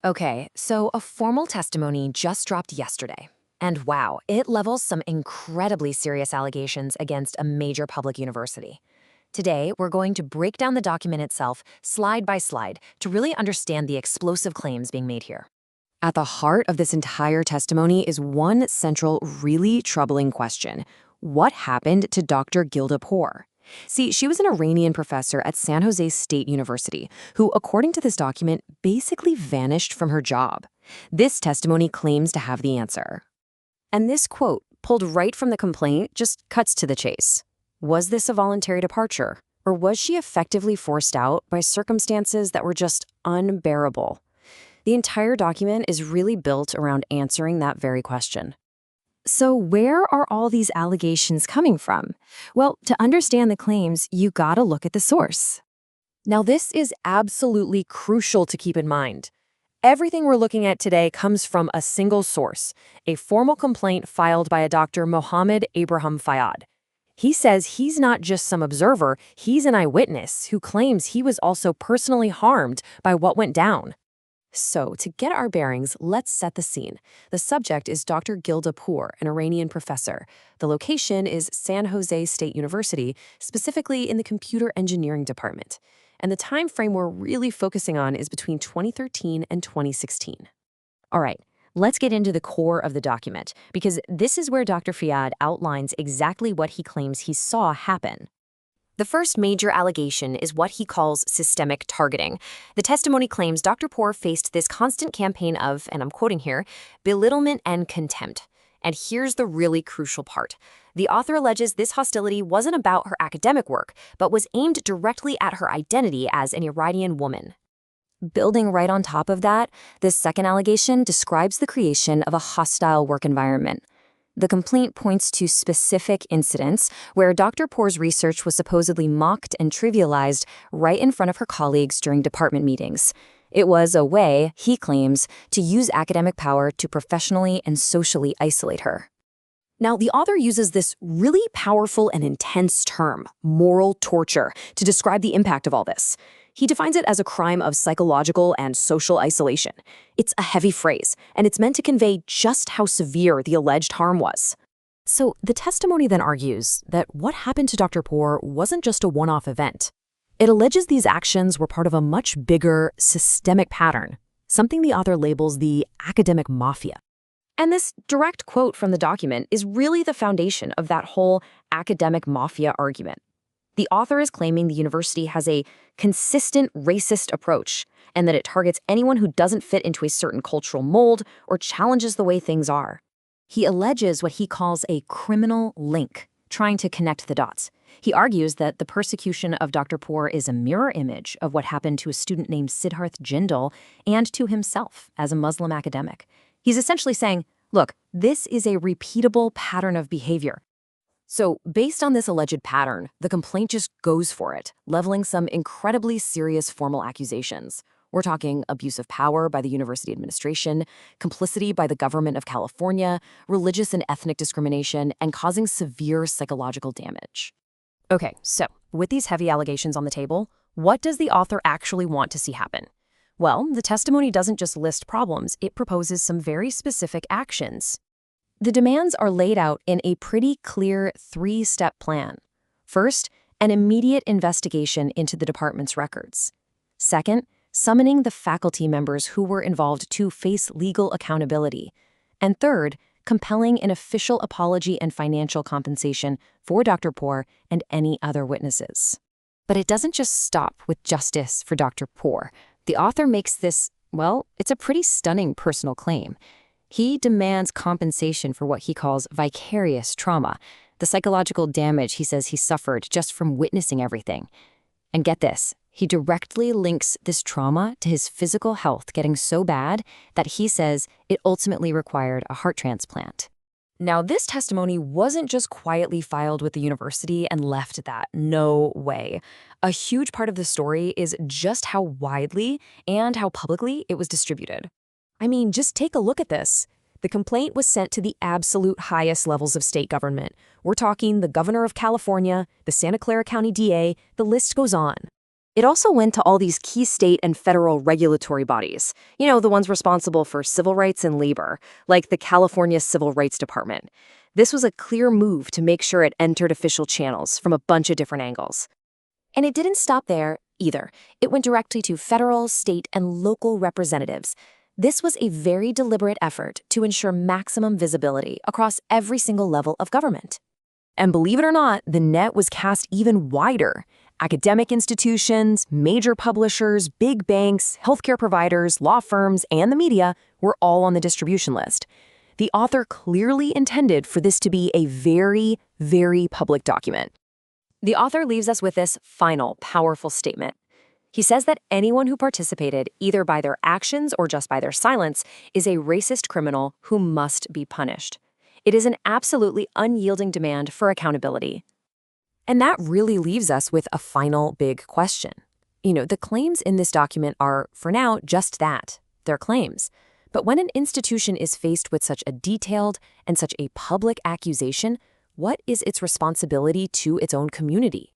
Okay, so a formal testimony just dropped yesterday. And wow, it levels some incredibly serious allegations against a major public university. Today, we're going to break down the document itself, slide by slide, to really understand the explosive claims being made here. At the heart of this entire testimony is one central, really troubling question. What happened to Dr. Gilda Pour? See, she was an Iranian professor at San Jose State University who, according to this document, basically vanished from her job. This testimony claims to have the answer. And this quote, pulled right from the complaint, just cuts to the chase. Was this a voluntary departure? Or was she effectively forced out by circumstances that were just unbearable? The entire document is really built around answering that very question. So where are all these allegations coming from? Well, to understand the claims, you gotta look at the source. Now, this is absolutely crucial to keep in mind. Everything we're looking at today comes from a single source, a formal complaint filed by a Dr. Mohammed Abraham Fayyad. He says he's not just some observer, he's an eyewitness who claims he was also personally harmed by what went down. So, to get our bearings, let's set the scene. The subject is Dr. Gilda Pour, an Iranian professor. The location is San Jose State University, specifically in the computer engineering department. And the time frame we're really focusing on is between 2013 and 2016. All right, let's get into the core of the document, because this is where Dr. Fayyad outlines exactly what he claims he saw happen. The first major allegation is what he calls systemic targeting. The testimony claims Dr. Pour faced this constant campaign of, and I'm quoting here, belittlement and contempt. And here's the really crucial part. The author alleges this hostility wasn't about her academic work, but was aimed directly at her identity as an Iranian woman. Building right on top of that, this second allegation describes the creation of a hostile work environment. The complaint points to specific incidents where Dr. Pour's research was supposedly mocked and trivialized right in front of her colleagues during department meetings. It was a way, he claims, to use academic power to professionally and socially isolate her. Now, the author uses this really powerful and intense term, moral torture, to describe the impact of all this. He defines it as a crime of psychological and social isolation. It's a heavy phrase, and it's meant to convey just how severe the alleged harm was. So the testimony then argues that what happened to Dr. Pour wasn't just a one-off event. It alleges these actions were part of a much bigger, systemic pattern, something the author labels the academic mafia. And this direct quote from the document is really the foundation of that whole academic mafia argument. The author is claiming the university has a consistent racist approach and that it targets anyone who doesn't fit into a certain cultural mold or challenges the way things are. He alleges what he calls a criminal link, trying to connect the dots. He argues that the persecution of Dr. Pour is a mirror image of what happened to a student named Siddharth Jindal and to himself as a Muslim academic. He's essentially saying, look, this is a repeatable pattern of behavior. So, based on this alleged pattern, the complaint just goes for it, leveling some incredibly serious formal accusations. We're talking abuse of power by the university administration, complicity by the government of California, religious and ethnic discrimination, and causing severe psychological damage. Okay, so with these heavy allegations on the table, what does the author actually want to see happen? Well, the testimony doesn't just list problems, it proposes some very specific actions. The demands are laid out in a pretty clear three-step plan. First, an immediate investigation into the department's records. Second, summoning the faculty members who were involved to face legal accountability. And third, compelling an official apology and financial compensation for Dr. Pour and any other witnesses. But it doesn't just stop with justice for Dr. Pour. The author makes this, well, it's a pretty stunning personal claim. He demands compensation for what he calls vicarious trauma, the psychological damage he says he suffered just from witnessing everything. And get this, he directly links this trauma to his physical health getting so bad that he says it ultimately required a heart transplant. Now, this testimony wasn't just quietly filed with the university and left at that. No way. A huge part of the story is just how widely and how publicly it was distributed. I mean, just take a look at this. The complaint was sent to the absolute highest levels of state government. We're talking the governor of California, the Santa Clara County DA, the list goes on. It also went to all these key state and federal regulatory bodies, the ones responsible for civil rights and labor, like the California Civil Rights Department. This was a clear move to make sure it entered official channels from a bunch of different angles. And it didn't stop there either. It went directly to federal, state, and local representatives. This was a very deliberate effort to ensure maximum visibility across every single level of government. And believe it or not, the net was cast even wider. Academic institutions, major publishers, big banks, healthcare providers, law firms, and the media were all on the distribution list. The author clearly intended for this to be a very, very public document. The author leaves us with this final, powerful statement. He says that anyone who participated, either by their actions or just by their silence, is a racist criminal who must be punished. It is an absolutely unyielding demand for accountability. And that really leaves us with a final big question. The claims in this document are, for now, just that. They're claims. But when an institution is faced with such a detailed and such a public accusation, what is its responsibility to its own community?